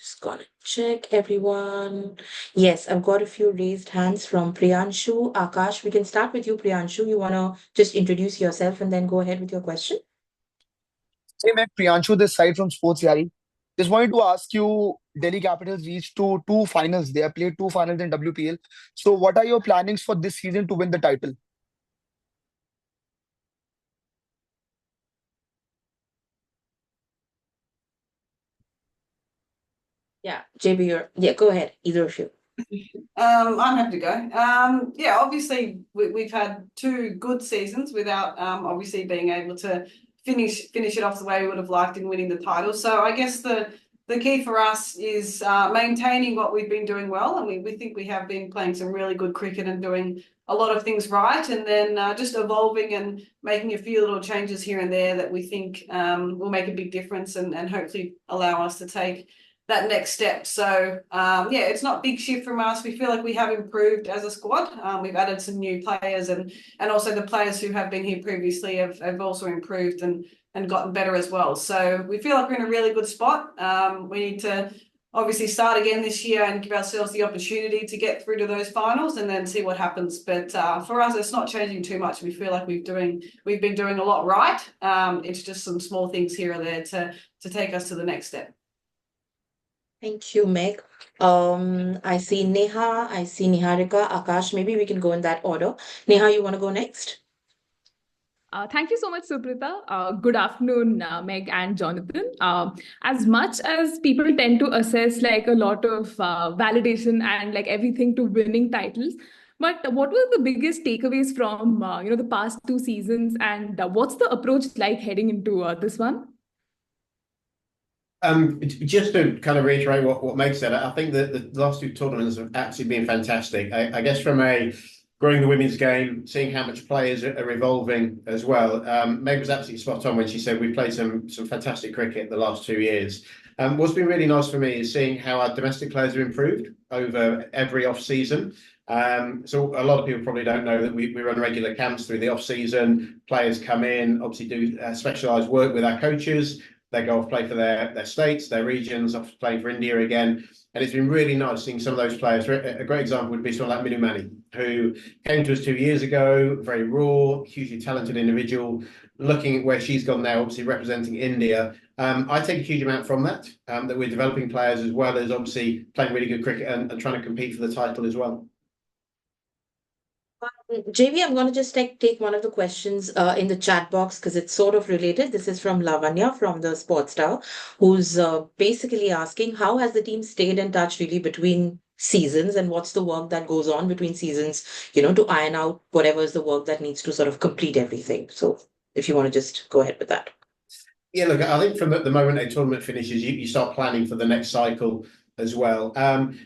Just gonna check everyone. Yes, I've got a few raised hands from Priyanshu. Akash, we can start with you, Priyanshu. You wanna just introduce yourself and then go ahead with your question? Hey, Meg, Priyanshu this side from Sports Yari. Just wanted to ask you, Delhi Capitals reached to two finals. They have played two finals in WPL. So what are your plannings for this season to win the title? Yeah, JB, yeah, go ahead, either of you. I'm happy to go. Yeah, obviously we've had two good seasons without obviously being able to finish it off the way we would have liked in winning the title. So I guess the key for us is maintaining what we've been doing well, and we think we have been playing some really good cricket and doing a lot of things right, and then just evolving and making a few little changes here and there that we think will make a big difference and hopefully allow us to take that next step. So yeah, it's not a big shift from us. We feel like we have improved as a squad. We've added some new players, and also the players who have been here previously have also improved and gotten better as well. So we feel like we're in a really good spot. We need to obviously start again this year and give ourselves the opportunity to get through to those finals and then see what happens. But for us, it's not changing too much. We feel like we've been doing a lot right. It's just some small things here or there to take us to the next step. Thank you, Meg. I see Neha, I see Niharika, Akash. Maybe we can go in that order. Neha, you want to go next? Thank you so much, Suprita. Good afternoon, Meg and Jonathan. As much as people tend to assess like a lot of validation and like everything to winning titles, but what were the biggest takeaways from the past two seasons, and what's the approach like heading into this one? Just to kind of reiterate what Meg said, I think that the last two tournaments have absolutely been fantastic. I guess from a growing the women's game, seeing how much players are evolving as well. Meg was absolutely spot on when she said we played some fantastic cricket the last 2 years. What's been really nice for me is seeing how our domestic players have improved over every off season. So a lot of people probably don't know that we run regular camps through the off season. Players come in, obviously do specialised work with our coaches. They go off play for their states, their regions, off playing for India again. And it's been really nice seeing some of those players. A great example would be someone like Minu Mani, who came to us 2 years ago, very raw, hugely talented individual. Looking at where she's gone now, obviously representing India. I take a huge amount from that we're developing players as well as obviously playing really good cricket and trying to compete for the title as well. JB, I'm going to just take one of the questions in the chat box because it's sort of related. This is from Lavanya from the Sports Star, who's basically asking how has the team stayed in touch really between seasons and what's the work that goes on between seasons, to iron out whatever is the work that needs to sort of complete everything. So if you want to just go ahead with that. Yeah, look, I think from the moment a tournament finishes, you start planning for the next cycle as well.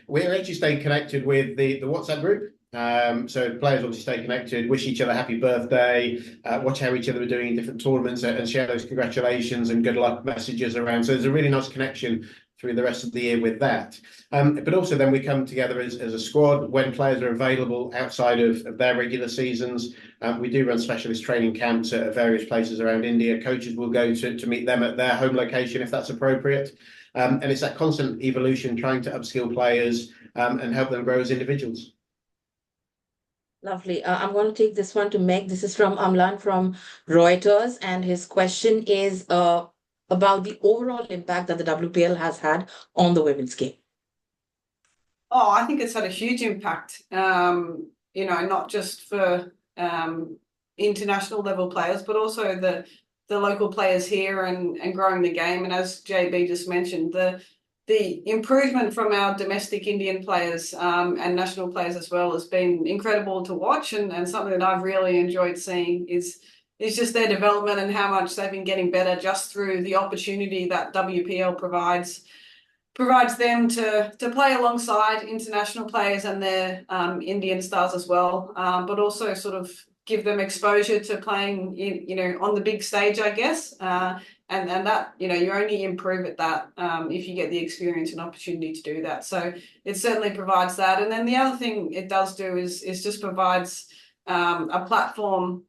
We're actually staying connected with the WhatsApp group. So players obviously stay connected, wish each other happy birthday, watch how each other are doing in different tournaments and share those congratulations and good luck messages around. So there's a really nice connection through the rest of the year with that. But also then we come together as a squad when players are available outside of their regular seasons. We do run specialist training camps at various places around India. Coaches will go to meet them at their home location if that's appropriate. And it's that constant evolution, trying to upskill players and help them grow as individuals. Lovely. I'm going to take this one to Meg. This is from Amlan from Reuters, and his question is about the overall impact that the WPL has had on the women's game. Oh, I think it's had a huge impact, not just for international level players, but also the local players here and growing the game. And as JB just mentioned, the improvement from our domestic Indian players and national players as well has been incredible to watch, and something that I've really enjoyed seeing is just their development and how much they've been getting better just through the opportunity that WPL provides them to play alongside international players and their Indian stars as well, but also sort of give them exposure to playing on the big stage, I guess. And that, you only improve at that if you get the experience and opportunity to do that. So it certainly provides that. And then the other thing it does do is just provides a platform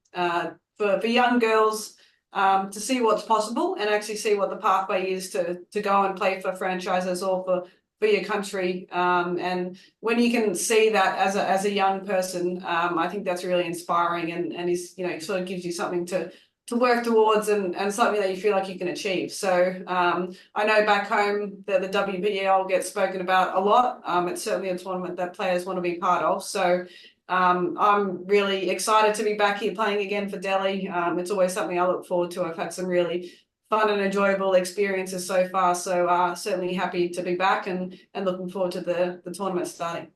for young girls to see what's possible and actually see what the pathway is to go and play for franchises or your country. And when you can see that as a young person, I think that's really inspiring and is, sort of gives you something to work towards and something that you feel like you can achieve. So I know back home that the WPL gets spoken about a lot. It's certainly a tournament that players want to be part of. So I'm really excited to be back here playing again for Delhi. It's always something I look forward to. I've had some really fun and enjoyable experiences so far. So certainly happy to be back and looking forward to the tournament starting.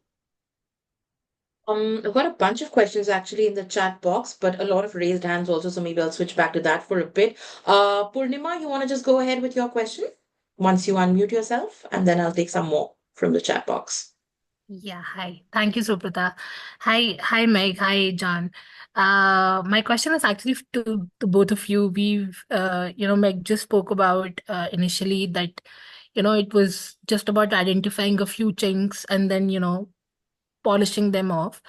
I've got a bunch of questions actually in the chat box, but a lot of raised hands also, so maybe I'll switch back to that for a bit. Purnima, you want to just go ahead with your question once you unmute yourself, and then I'll take some more from the chat box. Yeah, hi. Thank you, Suprita. Hi, Meg. Hi, John. My question is actually to both of you. Meg just spoke about initially that, it was just about identifying a few chinks and then, polishing them off.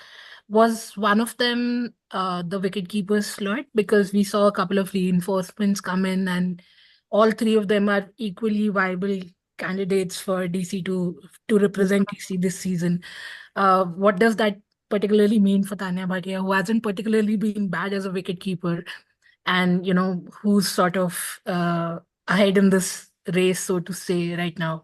Was one of them the wicketkeeper's slot? Because we saw a couple of reinforcements come in, and all three of them are equally viable candidates for DC to represent DC this season. What does that particularly mean for Tanya Bhatia, who hasn't particularly been bad as a wicketkeeper, and who's sort of ahead in this race, so to say, right now?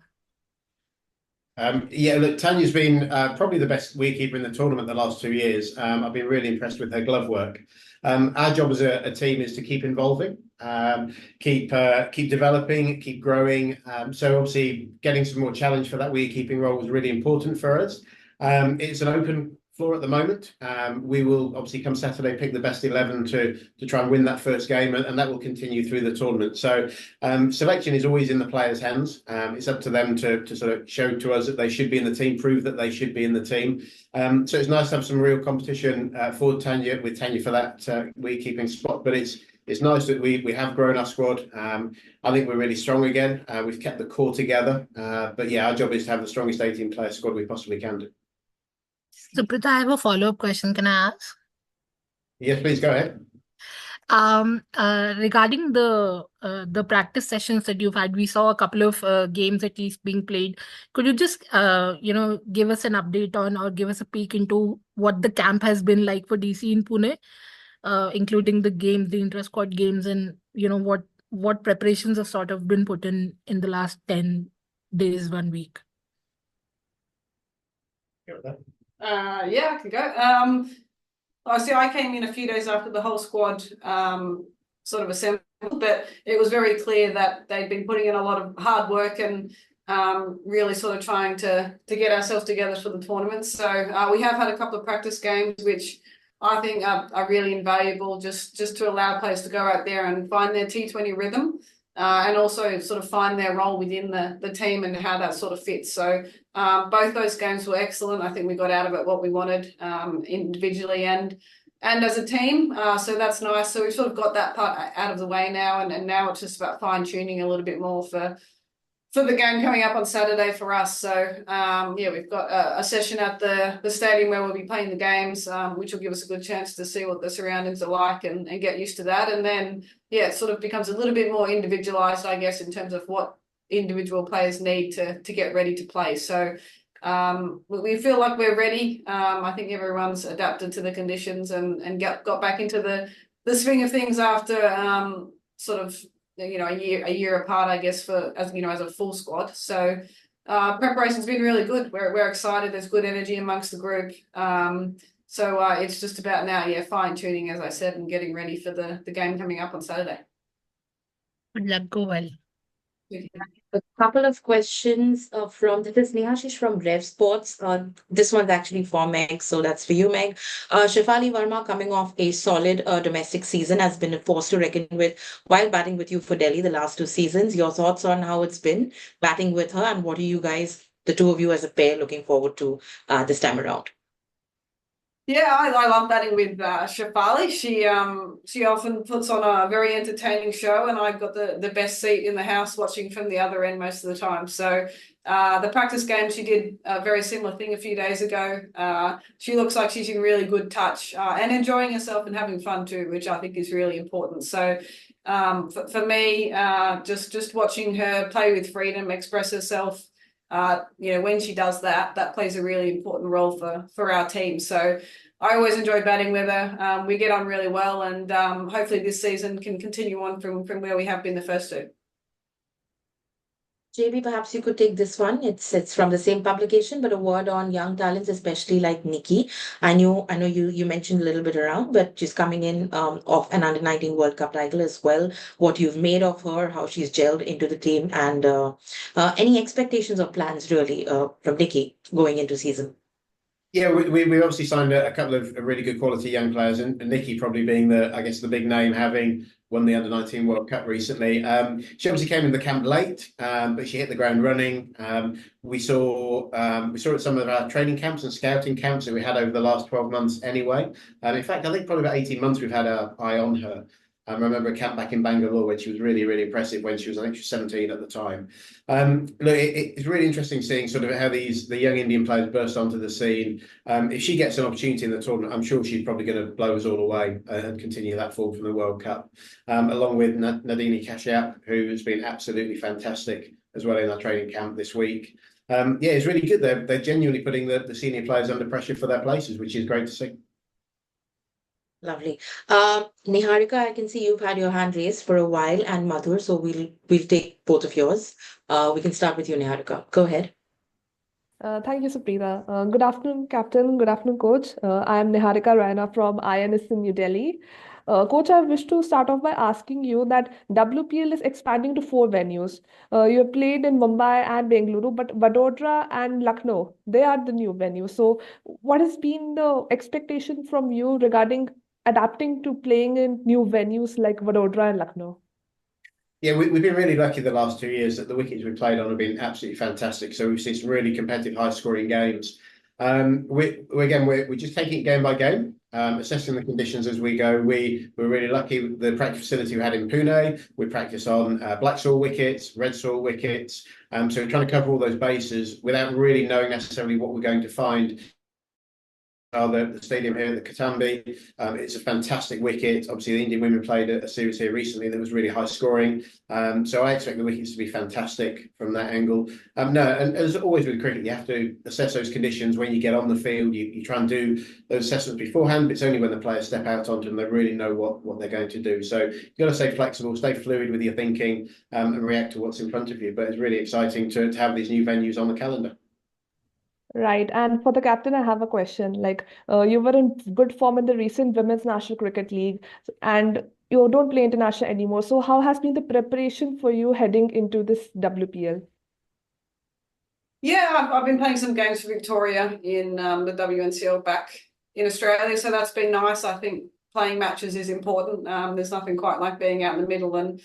Yeah, look, Tanya's been probably the best wicketkeeper in the tournament the last 2 years. I've been really impressed with her glove work. Our job as a team is to keep involving, keep developing, keep growing. So obviously getting some more challenge for that wicketkeeping role was really important for us. It's an open floor at the moment. We will obviously come Saturday pick the best 11 to try and win that first game, and that will continue through the tournament. So selection is always in the players' hands. It's up to them to sort of show to us that they should be in the team, prove that they should be in the team. So it's nice to have some real competition for Tanya for that wicketkeeping spot. But it's nice that we have grown our squad. I think we're really strong again. We've kept the core together. But yeah, our job is to have the strongest 18-player squad we possibly can do. Suprita, I have a follow-up question. Can I ask? Yes, please go ahead. Regarding the practice sessions that you've had, we saw a couple of games at least being played. Could you just give us an update on, or give us a peek into what the camp has been like for DC in Pune, including the games, the intra-squad games, and what preparations have sort of been put in the last 10 days, 1 week? Yeah, I can go. Obviously, I came in a few days after the whole squad sort of assembled, but it was very clear that they'd been putting in a lot of hard work and really sort of trying to get ourselves together for the tournament. So we have had a couple of practice games, which I think are really invaluable, just to allow players to go out there and find their T20 rhythm. And also sort of find their role within the team and how that sort of fits. So both those games were excellent. I think we got out of it what we wanted individually and as a team. So that's nice. So we've sort of got that part out of the way now, and now it's just about fine-tuning a little bit more for the game coming up on Saturday for us. So yeah, we've got a session at the stadium where we'll be playing the games, which will give us a good chance to see what the surroundings are like and get used to that. And then yeah, it sort of becomes a little bit more individualized, I guess, in terms of what individual players need to get ready to play. So we feel like we're ready. I think everyone's adapted to the conditions and got back into the swing of things after sort of a year apart, I guess, as a full squad. So preparation's been really good. We're excited. There's good energy amongst the group. So it's just about now, fine tuning, as I said, and getting ready for the game coming up on Saturday. Good luck. Go well. A couple of questions from this is Nehashish from Rev Sports. This one's actually for Meg, so that's for you, Meg. Shefali Verma, coming off a solid domestic season, has been a force to reckon with while batting with you for Delhi the last 2 seasons. Your thoughts on how it's been batting with her, and what are you guys, the two of you as a pair, looking forward to this time around? Yeah, I love batting with Shefali. She often puts on a very entertaining show, and I've got the best seat in the house watching from the other end most of the time. So the practice game, she did a very similar thing a few days ago. She looks like she's in really good touch and enjoying herself and having fun too, which I think is really important. So for me, just watching her play with freedom, express herself, when she does that, that plays a really important role for our team. So I always enjoy batting with her. We get on really well, and hopefully this season can continue on from where we have been the first two. JB, perhaps you could take this one. It's from the same publication, but a word on young talents, especially like Nikki. I know you mentioned a little bit around, but she's coming in off an under-19 World Cup title as well. What you've made of her, how she's gelled into the team, and any expectations or plans really from Nikki going into season. Yeah, we obviously signed a couple of really good quality young players, and Nikki probably being the big name, having won the under-19 World Cup recently. She obviously came in the camp late, but she hit the ground running. We saw at some of our training camps and scouting camps that we had over the last 12 months anyway. In fact, I think probably about 18 months we've had our eye on her. I remember a camp back in Bangalore when she was really, really impressive when she was, I think she was 17 at the time. Look, it's really interesting seeing sort of how the young Indian players burst onto the scene. If she gets an opportunity in the tournament, I'm sure she's probably going to blow us all away and continue that form from the World Cup, along with Nadini Kashyap, who has been absolutely fantastic as well in our training camp this week. Yeah, it's really good. They're genuinely putting the senior players under pressure for their places, which is great to see. Lovely. Niharika, I can see you've had your hand raised for a while, and Madhur, so we'll take both of yours. We can start with you, Niharika. Go ahead. Thank you, Supreeta. Good afternoon, Captain. Good afternoon, Coach. I am Niharika Raina from INS in New Delhi. Coach, I wish to start off by asking you that WPL is expanding to 4 venues. You have played in Mumbai and Bengaluru, but Vadodara and Lucknow, they are the new venues. So, what has been the expectation from you regarding adapting to playing in new venues like Vadodara and Lucknow? Yeah, we've been really lucky the last 2 years that the wickets we've played on have been absolutely fantastic. So we've seen some really competitive, high-scoring games. We're just taking it game by game, assessing the conditions as we go. We're really lucky. The practice facility we had in Pune, we practice on black soil wickets, red soil wickets. So we're trying to cover all those bases without really knowing necessarily what we're going to find. The stadium here, the Katambi. It's a fantastic wicket. Obviously, the Indian women played a series here recently that was really high scoring. So I expect the wickets to be fantastic from that angle. And as always with cricket, you have to assess those conditions when you get on the field. You try and do those assessments beforehand, but it's only when the players step out onto them they really know what they're going to do. So you've got to stay flexible, stay fluid with your thinking, and react to what's in front of you. But it's really exciting to have these new venues on the calendar. Right. And for the captain, I have a question. Like, you were in good form in the recent Women's National Cricket League, and you don't play international anymore. So, how has been the preparation for you heading into this WPL? Yeah, I've been playing some games for Victoria in the WNCL back in Australia, so that's been nice. I think playing matches is important. There's nothing quite like being out in the middle and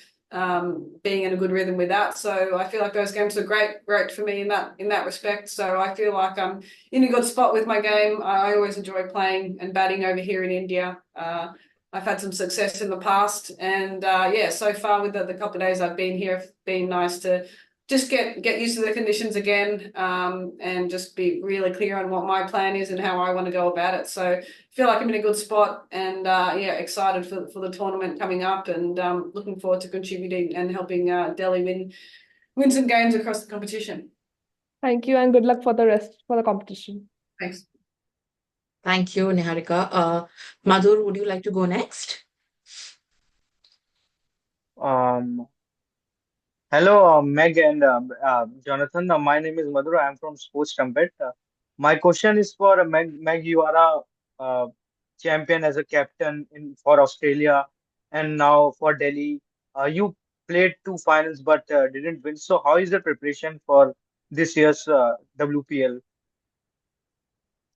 being in a good rhythm with that. So I feel like those games are great for me in that respect. So I feel like I'm in a good spot with my game. I always enjoy playing and batting over here in India. I've had some success in the past, and so far with the couple of days I've been here, it's been nice to just get used to the conditions again, and just be really clear on what my plan is and how I want to go about it. So I feel like I'm in a good spot, and excited for the tournament coming up, and looking forward to contributing and helping Delhi win some games across the competition. Thank you, and good luck for the rest for the competition. Thanks. Thank you, Niharika. Madhur, would you like to go next? Um, Hello, Meg and Jonathan. My name is Madhur. I am from Sports Trumpet. My question is for Meg. Meg, you are a champion as a captain for Australia and now for Delhi. You played 2 finals but didn't win. So, how is the preparation for this year's WPL?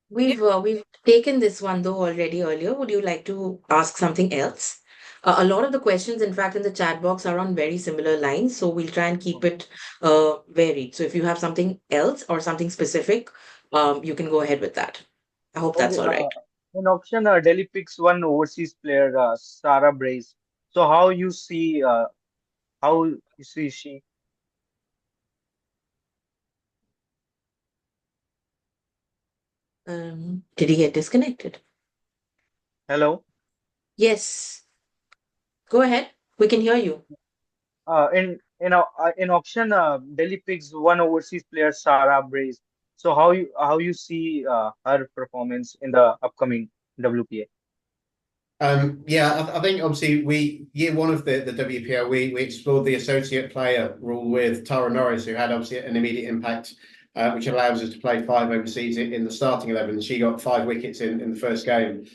We've taken this one though already earlier. Would you like to ask something else? A lot of the questions, in fact, in the chat box are on very similar lines, so we'll try and keep it varied. So if you have something else or something specific, you can go ahead with that. I hope that's Okay. all right. In option, Delhi picks one overseas player, Sarah Brace. So, how you see she? Did he get disconnected? Hello. Yes. Go ahead. We can hear you. In in auction, Delhi picks one overseas player, Sarah Brace. So how you see her performance in the upcoming WPL? Yeah, I think obviously year one of the WPL we explored the associate player rule with Tara Norris, who had obviously an immediate impact, which allows us to play 5 overseas in the starting 11. She got 5 wickets in the first game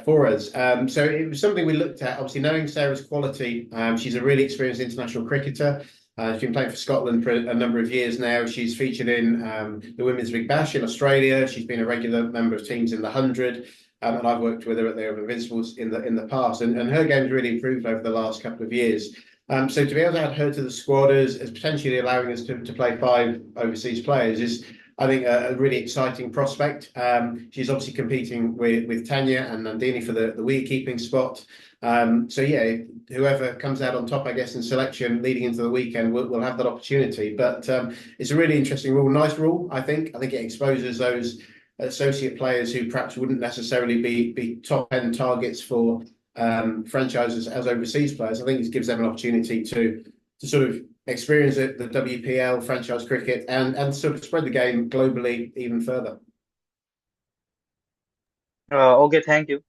for us. So it was something we looked at. Obviously, knowing Sarah's quality, she's a really experienced international cricketer. She's been playing for Scotland for a number of years now. She's featured in the Women's Big Bash in Australia. She's been a regular member of teams in the 100. And I've worked with her at the Invincibles in the past, and her game's really improved over the last couple of years. So to be able to add her to the squad as potentially allowing us to play 5 overseas players is, I think, a really exciting prospect. She's obviously competing with Tanya and Nandini for the wicket-keeping spot. So yeah, whoever comes out on top, I guess, in selection leading into the weekend will have that opportunity. But it's a really interesting rule, nice rule, I think. I think it exposes those associate players who perhaps wouldn't necessarily be top end targets for franchises as overseas players. I think it gives them an opportunity to sort of experience the WPL franchise cricket and sort of spread the game globally even further. Okay, thank you.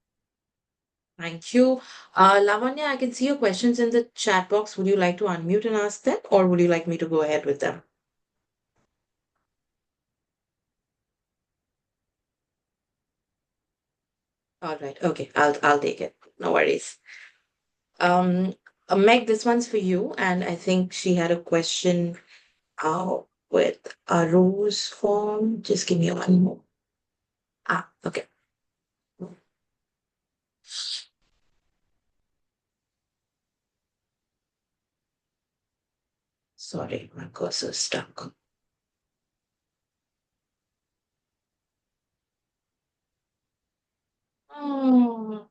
Thank you. Lavanya, I can see your questions in the chat box. Would you like to unmute and ask them, or would you like me to go ahead with them? All right. Okay. I'll take it. No worries. Meg, this one's for you, and I think she had a question with a rose form. Just give me one more. Okay. Sorry, my cursor's stuck. Oh.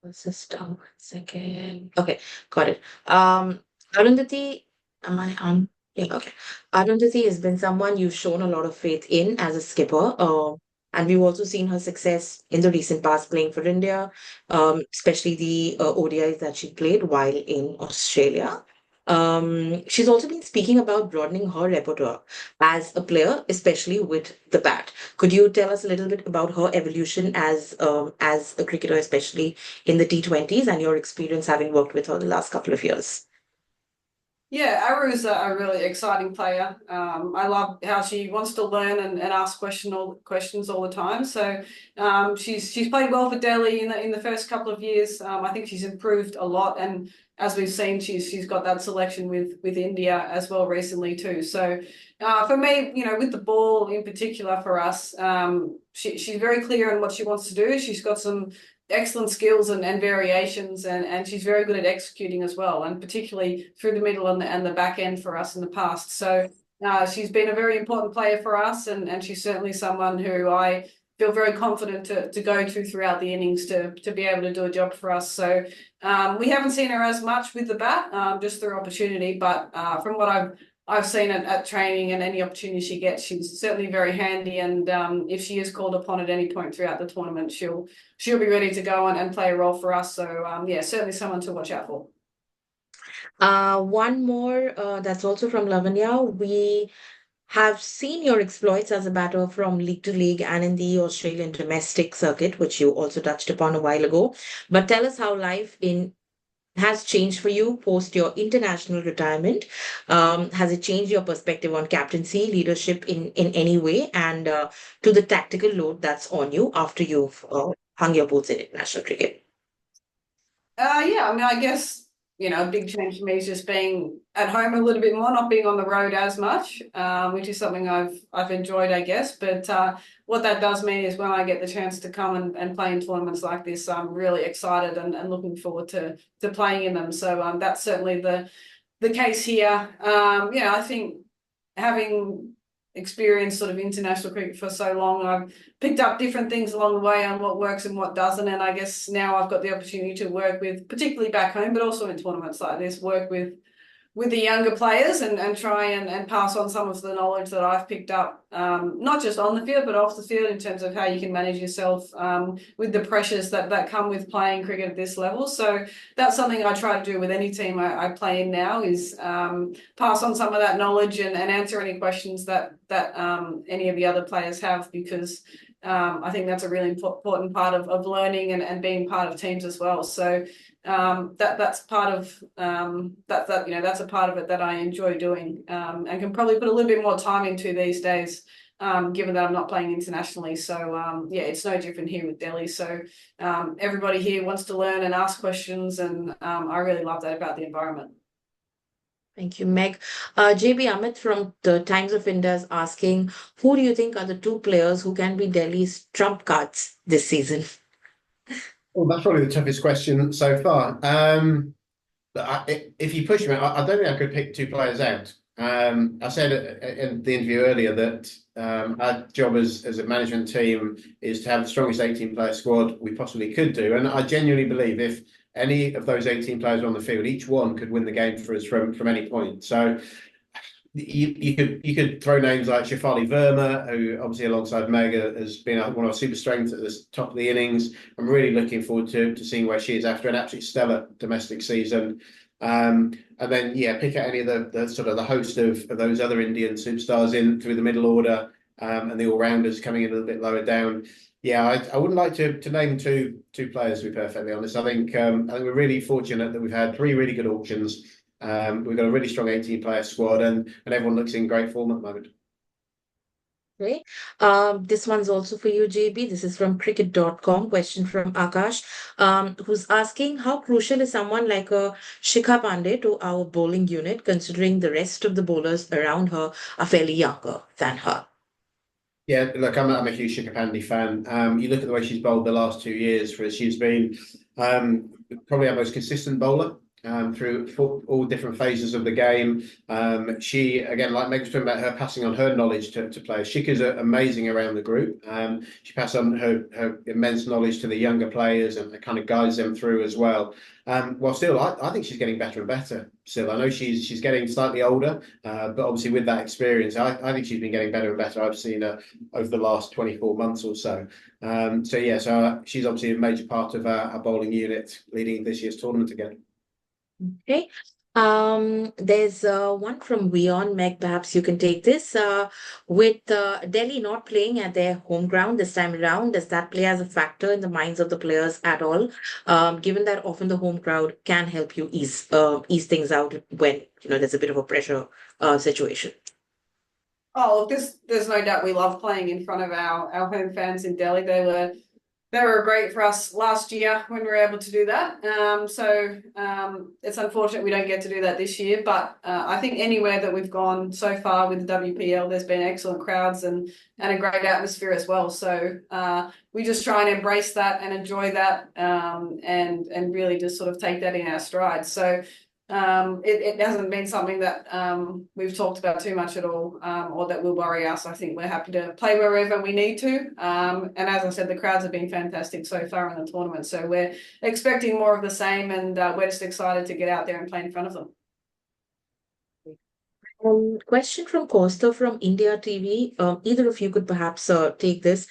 What's this down? 1 second. Okay, got it. Arundhati, am I on? Yeah, okay. Arundhati has been someone you've shown a lot of faith in as a skipper. And we've also seen her success in the recent past playing for India, especially the ODIs that she played while in Australia. She's also been speaking about broadening her repertoire as a player, especially with the bat. Could you tell us a little bit about her evolution as a cricketer, especially in the T20s, and your experience having worked with her the last couple of years? Yeah, Aru's a really exciting player. I love how she wants to learn and ask questions all the time. So she's played well for Delhi in the first couple of years. I think she's improved a lot, and as we've seen, she's got that selection with India as well recently too. So for me, with the ball in particular for us, she's very clear on what she wants to do. She's got some excellent skills and variations, and she's very good at executing as well, and particularly through the middle and the back end for us in the past. So she's been a very important player for us, and she's certainly someone who I feel very confident to go to throughout the innings to be able to do a job for us. So we haven't seen her as much with the bat, just through opportunity, but from what I've seen at training and any opportunity she gets, she's certainly very handy. And if she is called upon at any point throughout the tournament, she'll be ready to go and play a role for us. So yeah, certainly someone to watch out for. One more that's also from Lavanya. We have seen your exploits as a batter from league to league and in the Australian domestic circuit, which you also touched upon a while ago. But tell us how life has changed for you post your international retirement. Has it changed your perspective on captaincy, leadership in any way, and to the tactical load that's on you after you've hung your boots in international cricket? Yeah, I mean, I guess, a big change for me is just being at home a little bit more, not being on the road as much, which is something I've enjoyed, I guess. But what that does mean is when I get the chance to come and play in tournaments like this, I'm really excited and looking forward to playing in them. So that's certainly the case here. I think having experienced sort of international cricket for so long, I've picked up different things along the way on what works and what doesn't. And I guess now I've got the opportunity to work with, particularly back home, but also in tournaments like this, work with with the younger players and try and pass on some of the knowledge that I've picked up, not just on the field, but off the field in terms of how you can manage yourself with the pressures that come with playing cricket at this level. So that's something I try to do with any team I play in now, is pass on some of that knowledge and answer any questions that any of the other players have, because I think that's a really important part of learning and being part of teams as well. So that's part of that's a part of it that I enjoy doing, and can probably put a little bit more time into these days, given that I'm not playing internationally. So yeah, it's no different here with Delhi. So everybody here wants to learn and ask questions, and I really love that about the environment. Thank you, Meg. JB Amit from the Times of India is asking, who do you think are the two players who can be Delhi's trump cards this season? Well, that's probably the toughest question so far. If you push me, I don't think I could pick two players out. I said in the interview earlier that our job as a management team is to have the strongest 18-player squad we possibly could do. And I genuinely believe if any of those 18 players on the field, each one could win the game for us from any point. So you could throw names like Shafali Verma, who obviously alongside Meg has been one of our super strengths at the top of the innings. I'm really looking forward to seeing where she is after an absolutely stellar domestic season. And then pick out any of the sort of the host of those other Indian superstars in through the middle order, and the all-rounders coming in a little bit lower down. I wouldn't like to name two players, to be perfectly honest. I think we're really fortunate that we've had 3 really good auctions. We've got a really strong 18-player squad, and everyone looks in great form at the moment. Okay. This one's also for you, JB. This is from cricket.com. Question from Akash, who's asking, how crucial is someone like a Shikha Pandey to our bowling unit, considering the rest of the bowlers around her are fairly younger than her? Yeah, look, I'm a huge Shikha Pandey fan. You look at the way she's bowled the last 2 years for us. She's been probably our most consistent bowler through all different phases of the game. She, again, like Meg was talking about, her passing on her knowledge to players. Shikha's amazing around the group. She passes on her immense knowledge to the younger players and kind of guides them through as well. Well, still, I think she's getting better and better. Still, I know she's getting slightly older, but obviously with that experience, I think she's been getting better and better. I've seen her over the last 24 months or so. So she's obviously a major part of our bowling unit leading this year's tournament again. Okay. There's one from Vion. Meg, perhaps you can take this. With Delhi not playing at their home ground this time around, does that play as a factor in the minds of the players at all? Given that often the home crowd can help you ease things out when there's a bit of a pressure situation. Oh, look, there's no doubt we love playing in front of our home fans in Delhi. They were great for us last year when we were able to do that. So it's unfortunate we don't get to do that this year. But I think anywhere that we've gone so far with the WPL, there's been excellent crowds and a great atmosphere as well. So we just try and embrace that and enjoy that, and really just sort of take that in our stride. So it hasn't been something that we've talked about too much at all, or that will worry us. I think we're happy to play wherever we need to. And as I said, the crowds have been fantastic so far in the tournament. So we're expecting more of the same, and we're just excited to get out there and play in front of them. Question from Costa from India TV. Either of you could perhaps take this.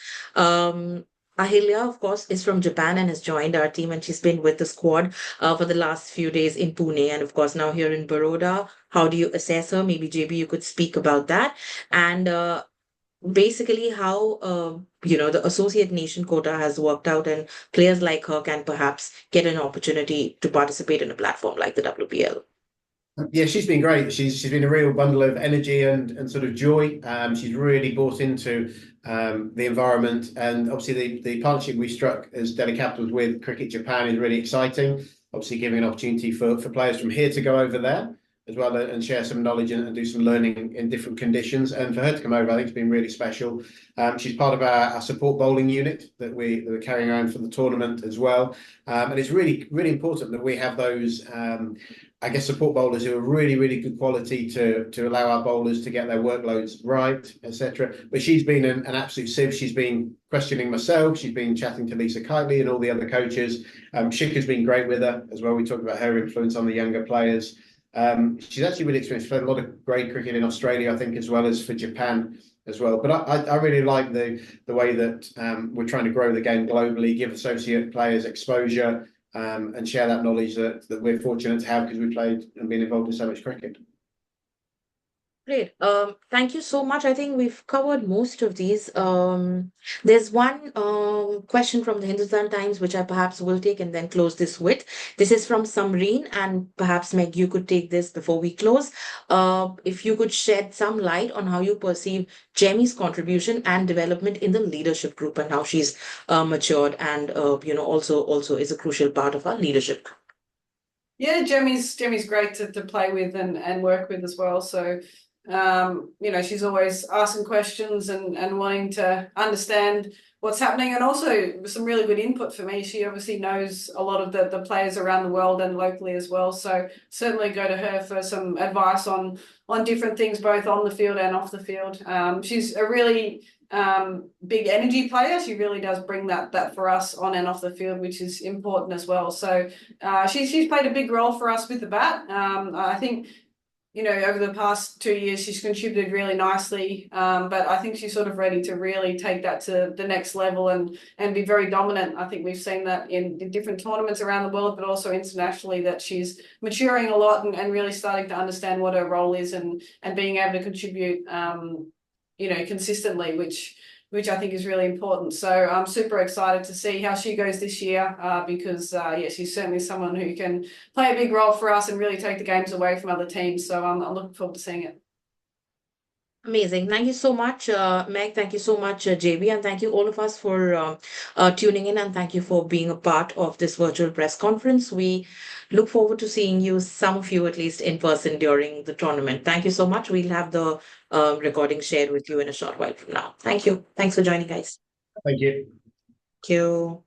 Ahilya, of course, is from Japan and has joined our team, and she's been with the squad for the last few days in Pune and, of course, now here in Baroda. How do you assess her? Maybe, JB, you could speak about that. And basically how, the associate nation quota has worked out, and players like her can perhaps get an opportunity to participate in a platform like the WPL. Yeah, she's been great. She's been a real bundle of energy and sort of joy. She's really bought into the environment, and obviously the partnership we struck as Delhi Capitals with Cricket Japan is really exciting. Obviously, giving an opportunity for players from here to go over there as well and share some knowledge and do some learning in different conditions. And for her to come over, I think it's been really special. She's part of our support bowling unit that we're carrying around for the tournament as well. And it's really, really important that we have those support bowlers who are really, really good quality to allow our bowlers to get their workloads right, etc. But she's been an absolute sieve. She's been questioning myself. She's been chatting to Lisa Kitely and all the other coaches. Shikha's been great with her as well. We talked about her influence on the younger players. She's actually really experienced, played a lot of great cricket in Australia, I think, as well as for Japan as well. But I really like the way that we're trying to grow the game globally, give associate players exposure, and share that knowledge that we're fortunate to have because we played and been involved in so much cricket. Great. Thank you so much. I think we've covered most of these. There's one question from the Hindustan Times, which I perhaps will take and then close this with. This is from Samreen, and perhaps Meg, you could take this before we close. If you could shed some light on how you perceive Jamie's contribution and development in the leadership group and how she's matured and also is a crucial part of our leadership. Yeah, Jamie's great to play with and work with as well. So she's always asking questions and wanting to understand what's happening, and also some really good input for me. She obviously knows a lot of the players around the world and locally as well. So certainly go to her for some advice on different things, both on the field and off the field. She's a really big energy player. She really does bring that for us on and off the field, which is important as well. So she's played a big role for us with the bat. I think, over the past 2 years, she's contributed really nicely. But I think she's sort of ready to really take that to the next level and be very dominant. I think we've seen that in different tournaments around the world, but also internationally, that she's maturing a lot and really starting to understand what her role is and being able to contribute, consistently, which I think is really important. So I'm super excited to see how she goes this year because she's certainly someone who can play a big role for us and really take the games away from other teams. So I'm looking forward to seeing it. Amazing. Thank you so much, Meg. Thank you so much, JB. And thank you all of us for tuning in. And thank you for being a part of this virtual press conference. We look forward to seeing you, some of you at least, in person during the tournament. Thank you so much. We'll have the recording shared with you in a short while from now. Thank you. Thanks for joining, guys. Thank you. Thank you.